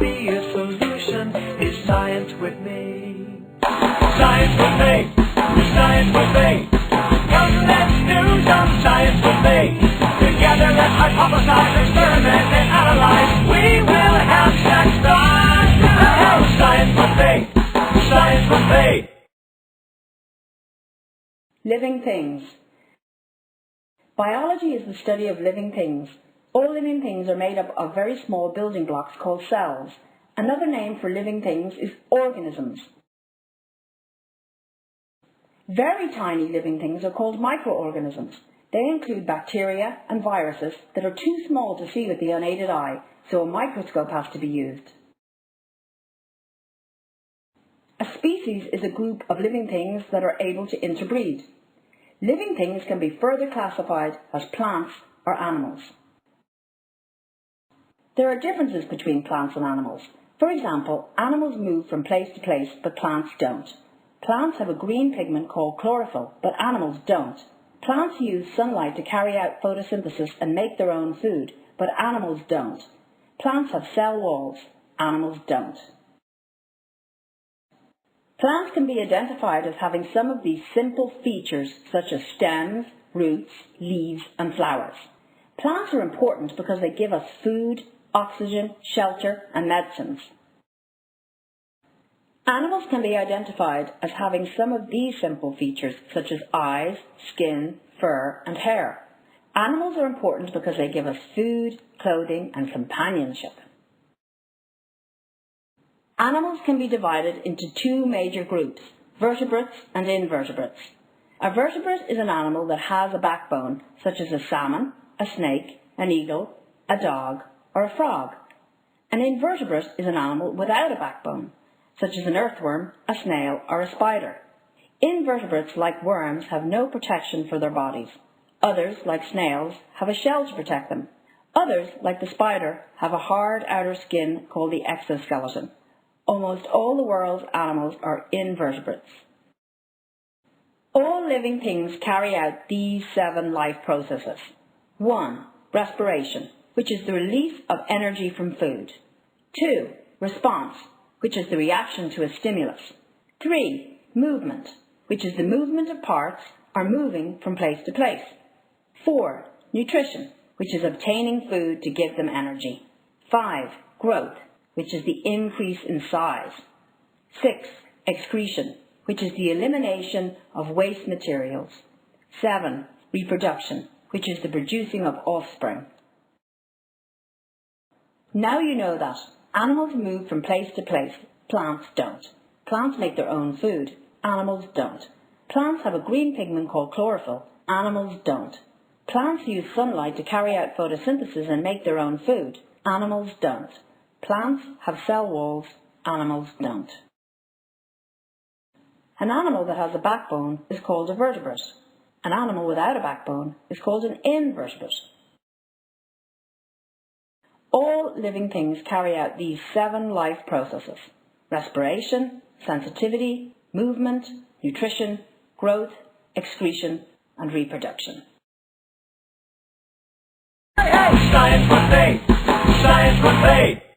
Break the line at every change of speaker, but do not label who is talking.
be a solution is Science with Me. Science with Me. Science with Me. Come, let's do some science with me. Together let's hypothesize, experiment, and analyze. We will have sex on. Science with me. Science with me.
Living things. Biology is the study of living things. All living things are made up of very small building blocks called cells. Another name for living things is organisms. Very tiny living things are called microorganisms. They include bacteria and viruses that are too small to see with the unaided eye, so a microscope has to be used. A species is a group of living things that are able to interbreed. Living things can be further classified as plants or animals. There are differences between plants and animals. For example, animals move from place to place, but plants don't. Plants have a green pigment called chlorophyll, but animals don't. Plants use sunlight to carry out photosynthesis and make their own food, but animals don't. Plants have cell walls, animals don't. Plants can be identified as having some of these simple features such as stems, roots, leaves and flowers. Plants are important because they give us food, oxygen, shelter and medicines. Animals can be identified as having some of these simple features such as eyes, skin, fur and hair. Animals are important because they give us food, clothing and companionship. Animals can be divided into two major groups, vertebrates and invertebrates. A vertebrate is an animal that has a backbone, such as a salmon, a snake, an eagle, a dog, or a frog. An invertebrate is an animal without a backbone, such as an earthworm, a snail, or a spider. Invertebrates, like worms, have no protection for their bodies. Others, like snails, have a shell to protect them. Others, like the spider, have a hard outer skin called the exoskeleton. Almost all the world's animals are invertebrates. All living things carry out these 7 life processes. 1. Respiration, which is the release of energy from food. 2. Response, which is the reaction to a stimulus. 3. Movement, which is the movement of parts or moving from place to place. 4. Nutrition, which is obtaining food to give them energy. 5. Growth, which is the increase in size. 6. Excretion, which is the elimination of waste materials. 7. Reproduction, which is the producing of offspring. Now you know that animals move from place to place. Plants don't. Plants make their own food. Animals don't. Plants have a green pigment called chlorophyll. Animals don't. Plants use sunlight to carry out photosynthesis and make their own food. Animals don't. Plants have cell walls. Animals don't. An animal that has a backbone is called a vertebrate. An animal without a backbone is called an invertebrate. All living things carry out these 7 life processes: respiration, sensitivity, movement, nutrition, growth, excretion, and reproduction.
Hey, science with me! Science with me!